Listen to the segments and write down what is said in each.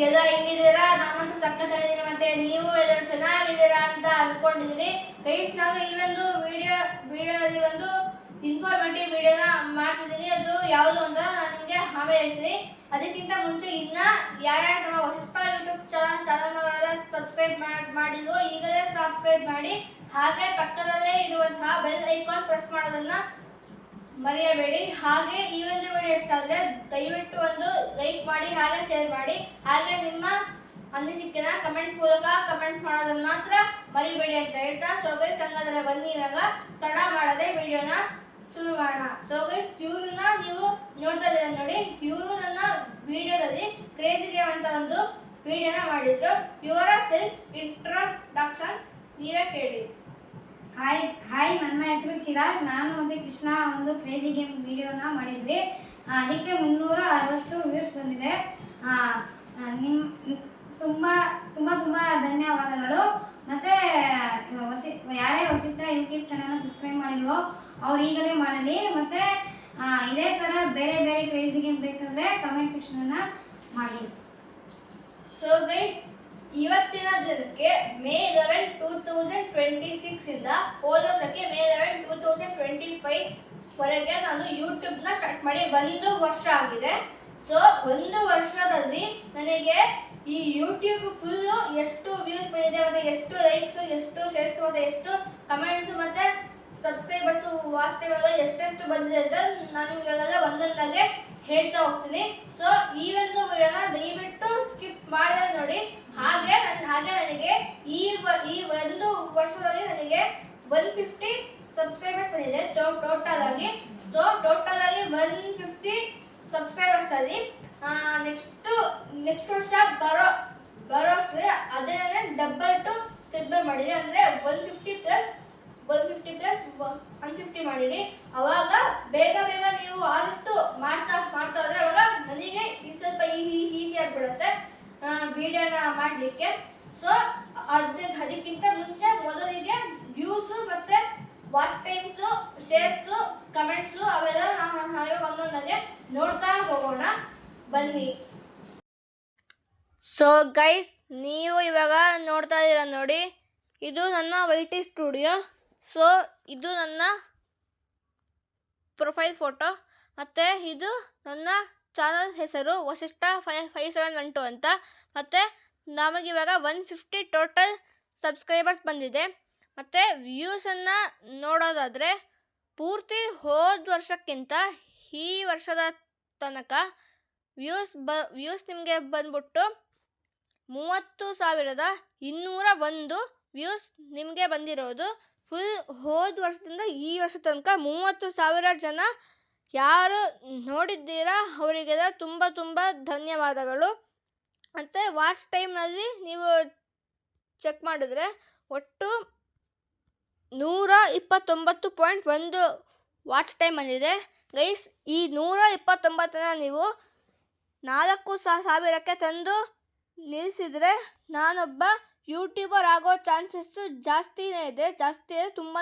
ಎಲ್ಲ ಹೆಂಗಿದ್ದೀರಾ? ನಾನಂತೂ ಸಖತ್ತಾಗಿದ್ದೀನಿ, ಮತ್ತೆ ನೀವು ಎಲ್ಲರೂ ಚೆನ್ನಾಗಿದ್ದೀರಾ ಅಂತ ಅನ್ಕೊಂಡಿದ್ದೀನಿ. ಗೈಸ್, ನಾನು ಈ ಒಂದು ವಿಡಿಯೋದಲ್ಲಿ ಒಂದು ಇನ್ಫಾರ್ಮೇಟಿವ್ ವಿಡಿಯೋನ ಮಾಡ್ತಿದ್ದೀನಿ. ಅದು ಯಾವುದು ಅಂತ ನಾನು ನಿಮಗೆ ಆಮೇಲೆ ಹೇಳ್ತೀನಿ. ಅದಕ್ಕಿಂತ ಮುಂಚೆ ಇನ್ನ ಯಾರ್ಯಾರು ನಮ್ಮ ಹೊಸ ಯೂಟ್ಯೂಬ್ ಚಾನಲ್ನ ಸಬ್ಸ್ಕ್ರೈಬ್ ಮಾಡಿದ್ವು ಈಗಲೇ ಸಬ್ಸ್ಕ್ರೈಬ್ ಮಾಡಿ, ಹಾಗೆ ಪಕ್ಕದಲ್ಲೇ ಇರುವಂತಹ ಬೆಲ್ ಐಕಾನ್ ಪ್ರೆಸ್ ಮಾಡೋದನ್ನ ಮರೆಯಬೇಡಿ. ಹಾಗೆ ಈ ಒಂದು ವಿಡಿಯೋ ಇಷ್ಟ ಆದರೆ ದಯವಿಟ್ಟು ಒಂದು ಲೈಕ್ ಮಾಡಿ, ಹಾಗೆ ಶೇರ್ ಮಾಡಿ, ಹಾಗೆ ನಿಮ್ಮ ಅನಿಸಿಕೆನ ಕಮೆಂಟ್ ಮೂಲಕ ಕಮೆಂಟ್ ಮಾಡೋದನ್ನ ಮಾತ್ರ ಮರಿಬೇಡಿ ಅಂತ ಹೇಳ್ತಾ, ಸೊ ಗೈಸ್ ಹಂಗಾದ್ರೆ ಬನ್ನಿ ಇವಾಗ ತಡ ಮಾಡದೆ ವಿಡಿಯೋನ ಶುರು ಮಾಡೋಣ. ಸೊ ಗೈಸ್, ಇವ್ರನ್ನ ನೀವು ನೋಡ್ತಾ ಇದ್ದೀರಾ ನೋಡಿ, ಇವರು ನನ್ನ ವಿಡಿಯೋದಲ್ಲಿ ಕ್ರೇಜಿ ಗೇಮ್ ಅಂತ ಒಂದು ವಿಡಿಯೋನ ಮಾಡಿದ್ರು. ಇವರ ಸೆಲ್ಫ್ ಇಂಟ್ರೊಡಕ್ಷನ್ ನೀವೇ ಕೇಳಿ. ಹಾಯ್, ನನ್ನ ಹೆಸರು ಚಿರಾಗ್. ನಾನು ಮತ್ತು ಕೃಷ್ಣ ಒಂದು ಕ್ರೇಜಿ ಗೇಮ್ ವಿಡಿಯೋನ ಮಾಡಿದ್ವಿ. ಅದಕ್ಕೆ 360 ವ್ಯೂಸ್ ಬಂದಿದೆ. ತುಂಬ ಧನ್ಯವಾದಗಳು. ಮತ್ತು ಯಾರೇ ಹೊಸಿತ ಯೂಟ್ಯೂಬ್ ಚಾನಲ್ನ ಸಬ್ಸ್ಕ್ರೈಬ್ ಮಾಡಿಲ್ವೋ ಅವ್ರು ಈಗಲೇ ಮಾಡಲಿ. ಮತ್ತು ಇದೇ ಥರ ಬೇರೆ ಕ್ರೇಜಿ ಗೇಮ್ ಬೇಕಂದರೆ ಕಮೆಂಟ್ ಸೆಕ್ಷನನ್ನು ಮಾಡಿ. ಸೊ ಗೈಸ್, ಇವತ್ತಿನ ದಿನಕ್ಕೆ ಮೇ 11, 2026 ಇಂದ ಹೋದ ವರ್ಷಕ್ಕೆ ಮೇ 11, 2025 ವರೆಗೆ ನಾನು ಯೂಟ್ಯೂಬ್ನ ಸ್ಟಾರ್ಟ್ ಮಾಡಿ 1 ವರ್ಷ ಆಗಿದೆ. ಸೊ 1 ವರ್ಷದಲ್ಲಿ ನನಗೆ ಈ ಯೂಟ್ಯೂಬ್ ಫುಲ್ಲು ಎಷ್ಟು ವ್ಯೂಸ್ ಬಂದಿದೆ, ಮತ್ತು ಎಷ್ಟು ಲೈಕ್ಸು, ಎಷ್ಟು ಶೇರ್ಸ್, ಮತ್ತು ಎಷ್ಟು ಕಮೆಂಟ್ಸು, ಮತ್ತು ಸಬ್ಸ್ಕ್ರೈಬರ್ಸು, ವಾಚ್ ಟೈಮ್ ಎಲ್ಲ ಎಷ್ಟೆಷ್ಟು ಬಂದಿದೆ ಅಂತ ನಾನು ಇವಾಗೆಲ್ಲ ಒಂದೊಂದಾಗೆ ಹೇಳ್ತಾ ಹೋಗ್ತೀನಿ. ಸೊ ಈ ಒಂದು ವಿಡಿಯೋನ ದಯವಿಟ್ಟು ಸ್ಕಿಪ್ ಮಾಡದೆ ನೋಡಿ. ಹಾಗೆ ನನಗೆ ಈ 1 ವರ್ಷದಲ್ಲಿ ನನಗೆ 150 ಸಬ್ಸ್ಕ್ರೈಬರ್ಸ್ ಬಂದಿದೆ ಟೋಟಲ್ ಆಗಿ. ಸೊ ಟೋಟಲ್ ಆಗಿ 150 ಸಬ್ಸ್ಕ್ರೈಬರ್ಸ್ ಅಲ್ಲಿ ನೆಕ್ಸ್ಟ್ ವರ್ಷ ಬರೋ ಅದೇ ಡಬಲ್ ಟು ಟ್ರಿಬಲ್ ಮಾಡಿರಿ, ಅಂದರೆ 150 ಪ್ಲಸ್ 150 ಮಾಡಿರಿ. ಅವಾಗ ಬೇಗ ನೀವು ಆದಷ್ಟು ಮಾಡ್ತಾ ಹೋದ್ರೆ ಅವಾಗ ನನಗೆ ಸ್ವಲ್ಪ ಈಸಿ ಆಗಿಬಿಡುತ್ತೆ ವಿಡಿಯೋನ ಮಾಡಲಿಕ್ಕೆ. ಸೊ ಅದಕ್ಕಿಂತ ಮುಂಚೆ ಮೊದಲಿಗೆ ವ್ಯೂಸು, ಮತ್ತು ವಾಚ್ ಟೈಮ್ಸು, ಶೇರ್ಸು, ಕಮೆಂಟ್ಸು ಅವೆಲ್ಲ ನಾವೇ ಒಂದೊಂದಾಗೆ ನೋಡ್ತಾ ಹೋಗೋಣ, ಬನ್ನಿ. ಸೊ ಗೈಸ್, ನೀವು ಇವಾಗ ನೋಡ್ತಾ ಇದ್ದೀರ ನೋಡಿ, ಇದು ನನ್ನ YT ಸ್ಟುಡಿಯೋ. ಸೊ ಇದು ನನ್ನ ಪ್ರೊಫೈಲ್ ಫೋಟೋ, ಮತ್ತು ಇದು ನನ್ನ ಚಾನಲ್ ಹೆಸರು ವಸಿಷ್ಠ 5712 ಅಂತ. ಮತ್ತು ನಮಗಿವಾಗ 150 ಟೋಟಲ್ ಸಬ್ಸ್ಕ್ರೈಬರ್ಸ್ ಬಂದಿದೆ. ಮತ್ತು ವ್ಯೂಸನ್ನು ನೋಡೋದಾದರೆ ಪೂರ್ತಿ ಹೋದ ವರ್ಷಕ್ಕಿಂತ ಈ ವರ್ಷದ ತನಕ ವ್ಯೂಸ್ ನಿಮಗೆ ಬಂದ್ಬಿಟ್ಟು 30,201 ವ್ಯೂಸ್ ನಿಮಗೆ ಬಂದಿರೋದು. ಫುಲ್ ಹೋದ ವರ್ಷದಿಂದ ಈ ವರ್ಷ ತನಕ 30,000 ಜನ ಯಾರು ನೋಡಿದ್ದೀರಾ ಅವರಿಗೆಲ್ಲ ತುಂಬ ಧನ್ಯವಾದಗಳು. ಮತ್ತು ವಾಚ್ ಟೈಮ್ನಲ್ಲಿ ನೀವು ಚೆಕ್ ಮಾಡಿದ್ರೆ ಒಟ್ಟು 129.1 ವಾಚ್ ಟೈಮ್ ಬಂದಿದೆ. ಗೈಸ್, ಈ 129ನ ನೀವು 4,000ಕ್ಕೆ ತಂದು ನಿಲ್ಲಿಸಿದರೆ ನಾನೊಬ್ಬ ಯೂಟ್ಯೂಬರ್ ಆಗೋ ಚಾನ್ಸಸ್ಸು ಜಾಸ್ತಿನೇ ಇದೆ, ತುಂಬಾ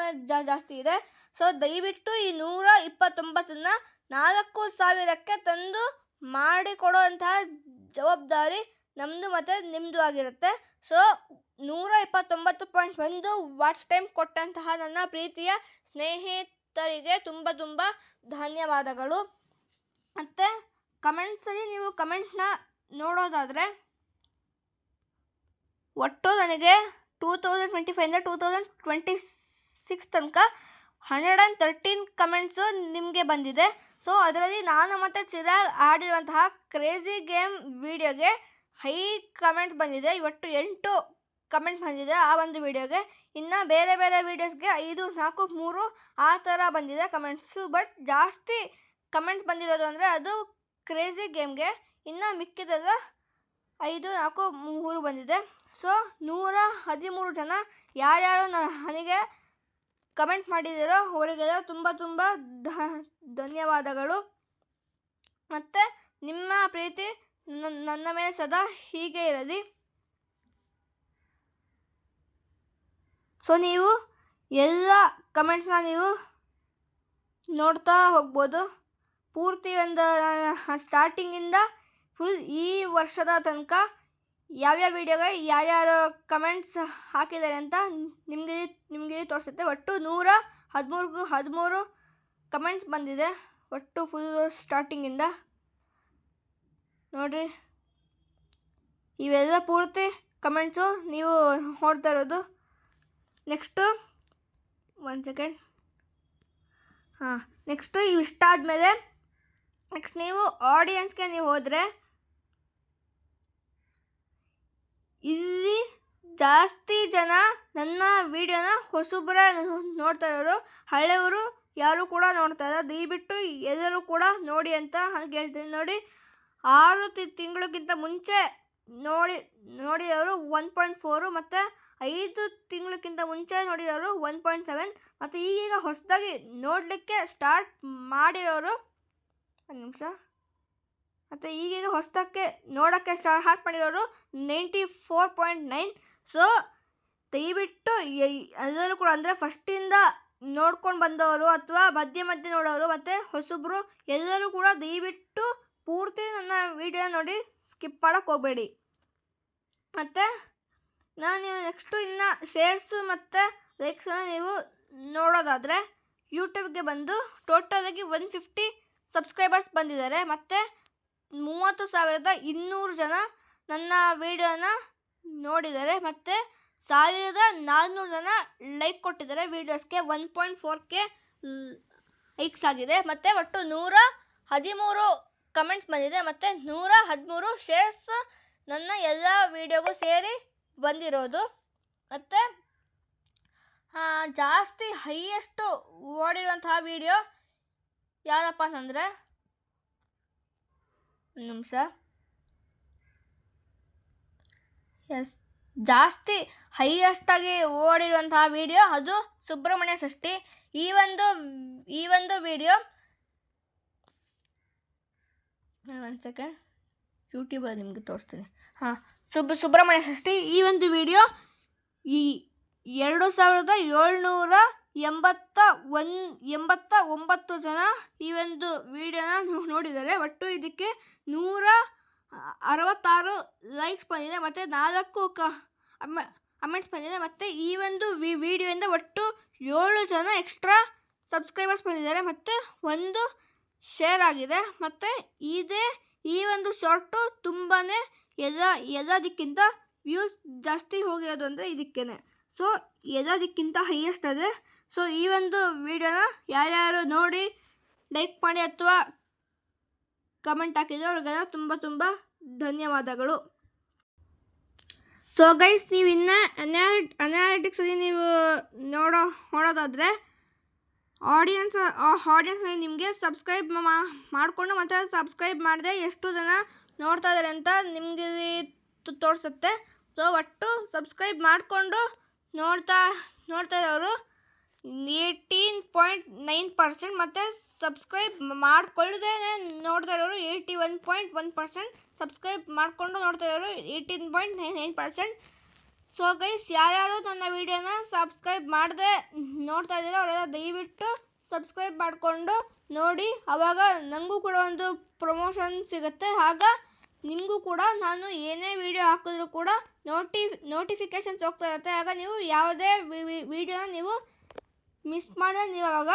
ಜಾಸ್ತಿ ಇದೆ. ಸೊ ದಯವಿಟ್ಟು ಈ 129ನ 4,000ಕ್ಕೆ ತಂದು ಮಾಡಿಕೊಡುವಂತಹ ಜವಾಬ್ದಾರಿ ನಮ್ಮದು ಮತ್ತು ನಿಮ್ಮದು ಆಗಿರುತ್ತೆ. ಸೊ 129.1 ವಾಚ್ ಟೈಮ್ ಕೊಟ್ಟಂತಹ ನನ್ನ ಪ್ರೀತಿಯ ಸ್ನೇಹಿತರಿಗೆ ತುಂಬ ಧನ್ಯವಾದಗಳು. ಮತ್ತು ಕಮೆಂಟ್ಸಲ್ಲಿ ನೀವು ಕಮೆಂಟ್ನ ನೋಡೋದಾದರೆ ಒಟ್ಟು ನನಗೆ 2025ಇಂದ 2026 ತನಕ 113 ಕಮೆಂಟ್ಸು ನಿಮಗೆ ಬಂದಿದೆ. ಸೊ ಅದರಲ್ಲಿ ನಾನು ಮತ್ತು ಚಿರಾಗ್ ಆಡಿರುವಂತಹ ಕ್ರೇಜಿ ಗೇಮ್ ವಿಡಿಯೋಗೆ 5 ಕಮೆಂಟ್ಸ್ ಬಂದಿದೆ. ಒಟ್ಟು 8 ಕಮೆಂಟ್ ಬಂದಿದೆ ಆ ಒಂದು ವಿಡಿಯೋಗೆ. ಇನ್ನು ಬೇರೆ ವೀಡಿಯೋಸ್ಗೆ 5, 4, 3 ಆ ಥರ ಬಂದಿದೆ ಕಮೆಂಟ್ಸು. ಬಟ್ ಜಾಸ್ತಿ ಕಮೆಂಟ್ಸ್ ಬಂದಿರೋದು ಅಂದರೆ ಅದು ಕ್ರೇಜಿ ಗೇಮ್ಗೆ. ಇನ್ನು ಮಿಕ್ಕಿದೆಲ್ಲ 5, 4, 3 ಬಂದಿದೆ. ಸೊ 113 ಜನ ಯಾರ್ಯಾರು ನನಗೆ ಕಮೆಂಟ್ ಮಾಡಿದ್ದೀರೋ ಅವರಿಗೆಲ್ಲ ತುಂಬ ಧನ್ಯವಾದಗಳು. ಮತ್ತು ನಿಮ್ಮ ಪ್ರೀತಿ ನನ್ನ ಮೇಲೆ ಸದಾ ಹೀಗೆ ಇರಲಿ. ಸೊ ನೀವು ಎಲ್ಲ ಕಮೆಂಟ್ಸ್ನ ನೀವು ನೋಡ್ತಾ ಹೋಗ್ಬೋದು. ಪೂರ್ತಿ ಒಂದು ಸ್ಟಾರ್ಟಿಂಗಿಂದ ಫುಲ್ ಈ ವರ್ಷದ ತನಕ ಯಾವ್ಯಾವ ವೀಡಿಯೋಗೆ ಯಾರ್ಯಾರು ಕಮೆಂಟ್ಸ್ ಹಾಕಿದ್ದಾರೆ ಅಂತ ನಿಮಗೆ ತೋರಿಸುತ್ತೆ. ಒಟ್ಟು 113 ಕಮೆಂಟ್ಸ್ ಬಂದಿದೆ ಒಟ್ಟು ಫುಲ್ ಸ್ಟಾರ್ಟಿಂಗಿಂದ ನೋಡಿರಿ. ಇವೆಲ್ಲ ಪೂರ್ತಿ ಕಮೆಂಟ್ಸು ನೀವು ನೋಡ್ತಾ ಇರೋದು. Next 1 second. ನೆಕ್ಸ್ಟು ಇಷ್ಟ ಆದಮೇಲೆ ನೆಕ್ಸ್ಟ್ ನೀವು ಆಡಿಯನ್ಸ್ಗೆ ನೀವು ಹೋದರೆ ಇಲ್ಲಿ ಜಾಸ್ತಿ ಜನ ನನ್ನ ವಿಡಿಯೋನ ಹೊಸಬ್ರ ನೋಡ್ತಾ ಇರೋರು, ಹಳೆಯವರು ಯಾರು ಕೂಡ ನೋಡ್ತಾ ಇಲ್ಲ. ದಯವಿಟ್ಟು ಎಲ್ಲರೂ ಕೂಡ ನೋಡಿ ಅಂತ ಹೇಳ್ತೀನಿ. ನೋಡಿ 6 ತಿಂಗಳಿಗಿಂತ ಮುಂಚೆ ನೋಡಿದವರು 1.4 ಮತ್ತು 5 ತಿಂಗಳಕ್ಕಿಂತ ಮುಂಚೆ ನೋಡಿದವರು 1.7 ಮತ್ತು ಈಗೀಗ ಹೊಸದಾಗಿ ನೋಡಲಿಕ್ಕೆ ಸ್ಟಾರ್ಟ್ ಮಾಡಿರೋರು 1 ನಿಮಿಷ ಮತ್ತು ಈಗೀಗ ಹೊಸದಕ್ಕೆ ನೋಡೋಕ್ಕೆ ಸ್ಟಾರ್ಟ್ ಮಾಡಿರೋರು 94.9. ಸೊ ದಯವಿಟ್ಟು ಎಲ್ಲರೂ ಕೂಡ ಅಂದರೆ ಫಸ್ಟಿಂದ ನೋಡ್ಕೊಂಡು ಬಂದವರು ಅಥವಾ ಮಧ್ಯೆ ನೋಡೋರು ಮತ್ತು ಹೊಸಬ್ರು ಎಲ್ಲರೂ ಕೂಡ ದಯವಿಟ್ಟು ಪೂರ್ತಿ ನನ್ನ ವಿಡಿಯೋ ನೋಡಿ ಸ್ಕಿಪ್ ಮಾಡೋಕ್ಕೆ ಹೋಗಬೇಡಿ. ಮತ್ತು ನೀವು ನೆಕ್ಸ್ಟು ಇನ್ನು ಶೇರ್ಸು ಮತ್ತು ಲೈಕ್ಸನ್ನು ನೀವು ನೋಡೋದಾದರೆ ಯೂಟ್ಯೂಬ್ಗೆ ಬಂದು ಟೋಟಲಾಗಿ 150 ಸಬ್ಸ್ಕ್ರೈಬರ್ಸ್ ಬಂದಿದ್ದಾರೆ ಮತ್ತು 30,200 ಜನ ನನ್ನ ವಿಡಿಯೋನ ನೋಡಿದ್ದಾರೆ ಮತ್ತು 1,400 ಜನ ಲೈಕ್ ಕೊಟ್ಟಿದ್ದಾರೆ. ವೀಡಿಯೋಸ್ಗೆ 1.4K ಲೈಕ್ಸ್ ಆಗಿದೆ ಮತ್ತು ಒಟ್ಟು 113 ಕಮೆಂಟ್ಸ್ ಬಂದಿದೆ ಮತ್ತು 113 ಶೇರ್ಸ್ ನನ್ನ ಎಲ್ಲ ವೀಡಿಯೋಗೂ ಸೇರಿ ಬಂದಿರೋದು. ಮತ್ತು ಜಾಸ್ತಿ ಹೈಯೆಸ್ಟು ಓಡಿರುವಂತಹ ವೀಡಿಯೋ ಯಾವುದಪ್ಪ ಅಂತಂದರೆ 1 ನಿಮಿಷ. ಜಾಸ್ತಿ ಹೈಯೆಸ್ಟಾಗಿ ಓಡಿರುವಂತಹ ವೀಡಿಯೋ ಅದು ಸುಬ್ರಹ್ಮಣ್ಯ ಷಷ್ಠಿ. ಈ ಒಂದು ವಿಡಿಯೋ 1 ಸೆಕೆಂಡ್ ಯೂಟ್ಯೂಬಲ್ಲಿ ನಿಮಗೆ ತೋರಿಸ್ತೀನಿ. ಸುಬ್ರಹ್ಮಣ್ಯ ಷಷ್ಠಿ ಈ ಒಂದು ವಿಡಿಯೋ 2,789 ಜನ ಈ ಒಂದು ವಿಡಿಯೋನ ನೋಡಿದ್ದಾರೆ. ಒಟ್ಟು ಇದಕ್ಕೆ 166 ಲೈಕ್ಸ್ ಬಂದಿದೆ ಮತ್ತು 4 ಕಮೆಂಟ್ಸ್ ಬಂದಿದೆ ಮತ್ತು ಈ ಒಂದು ವಿಡಿಯೋಯಿಂದ ಒಟ್ಟು 7 ಜನ ಎಕ್ಸ್ಟ್ರಾ ಸಬ್ಸ್ಕ್ರೈಬರ್ಸ್ ಬಂದಿದ್ದಾರೆ ಮತ್ತು 1 ಶೇರ್ ಆಗಿದೆ. ಮತ್ತು ಈ ಒಂದು ಶಾರ್ಟು ತುಂಬಾ ಎಲ್ಲದಕ್ಕಿಂತ ವ್ಯೂಸ್ ಜಾಸ್ತಿ ಹೋಗಿರೋದು ಅಂದರೆ ಇದಕ್ಕೇನೆ. ಸೊ ಎಲ್ಲದಕ್ಕಿಂತ ಹೈಯೆಸ್ಟ್ ಅದೇ. ಸೊ ಈ ಒಂದು ವಿಡಿಯೋನ ಯಾರ್ಯಾರು ನೋಡಿ ಲೈಕ್ ಮಾಡಿ ಅಥವಾ ಕಮೆಂಟ್ ಹಾಕಿದ್ರು ಅವ್ರಿಗೆಲ್ಲ ತುಂಬ ಧನ್ಯವಾದಗಳು. ಸೊ ಗೈಸ್, ನೀವು ಇನ್ನೂ ಅನಾಲಿಟಿಕ್ಸಲ್ಲಿ ನೀವು ನೋಡೋದಾದರೆ ಆಡಿಯನ್ಸ್ ನಿಮಗೆ ಸಬ್ಸ್ಕ್ರೈಬ್ ಮಾಡಿಕೊಂಡು ಮತ್ತು ಸಬ್ಸ್ಕ್ರೈಬ್ ಮಾಡದೆ ಎಷ್ಟು ಜನ ನೋಡ್ತಾ ಇದ್ದಾರೆ ಅಂತ ನಿಮಗೆ ತೋರಿಸುತ್ತೆ. ಸೊ ಒಟ್ಟು ಸಬ್ಸ್ಕ್ರೈಬ್ ಮಾಡಿಕೊಂಡು ನೋಡ್ತಾ ಇರೋರು 18.9% ಮತ್ತು ಸಬ್ಸ್ಕ್ರೈಬ್ ಮಾಡಿಕೊಳ್ಳದೆ ನೋಡ್ತಾ ಇರೋರು 81.1%, ಸಬ್ಸ್ಕ್ರೈಬ್ ಮಾಡಿಕೊಂಡು ನೋಡ್ತಾ ಇರೋರು 18.9%. ಸೊ ಗೈಸ್, ಯಾರ್ಯಾರು ನನ್ನ ವಿಡಿಯೋನ ಸಬ್ಸ್ಕ್ರೈಬ್ ಮಾಡದೆ ನೋಡ್ತಾ ಇದ್ದೀರೋ ಅವರೆಲ್ಲ ದಯವಿಟ್ಟು ಸಬ್ಸ್ಕ್ರೈಬ್ ಮಾಡಿಕೊಂಡು ನೋಡಿ. ಆವಾಗ ನನಗೂ ಕೂಡ ಒಂದು ಪ್ರಮೋಷನ್ ಸಿಗುತ್ತೆ. ಆಗ ನಿಮಗೂ ಕೂಡ ನಾನು ಏನೇ ವಿಡಿಯೋ ಹಾಕಿದ್ರೂ ಕೂಡ ನೋಟಿಫಿಕೇಷನ್ಸ್ ಹೋಗ್ತಾ ಇರುತ್ತೆ. ಆಗ ನೀವು ಯಾವುದೇ ವಿಡಿಯೋನ ನೀವು ಮಿಸ್ ಮಾಡಿದ್ರೆ ನೀವು ಆವಾಗ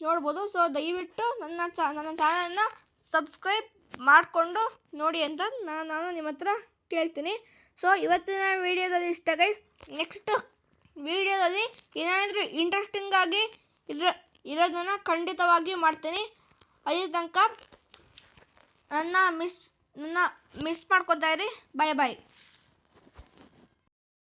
ನೋಡ್ಬೋದು. ಸೊ ದಯವಿಟ್ಟು ನನ್ನ ಚಾನಲನ್ನು ಸಬ್ಸ್ಕ್ರೈಬ್ ಮಾಡಿಕೊಂಡು ನೋಡಿ ಅಂತ ನಾನು ನಿಮ್ಮ ಹತ್ರ ಕೇಳ್ತೀನಿ. ಸೊ ಇವತ್ತಿನ ವಿಡಿಯೋದಲ್ಲಿ ಇಷ್ಟ ಗೈಸ್. ನೆಕ್ಸ್ಟ್ ವಿಡಿಯೋದಲ್ಲಿ ಏನಾದರೂ ಇಂಟ್ರೆಸ್ಟಿಂಗಾಗಿ ಇರೋದನ್ನು ಖಂಡಿತವಾಗಿ ಮಾಡ್ತೀನಿ. ಅಲ್ಲಿ ತನಕ ನನ್ನ ಮಿಸ್ ಮಾಡ್ಕೊತಾ ಇರಿ. ಬಾಯ್.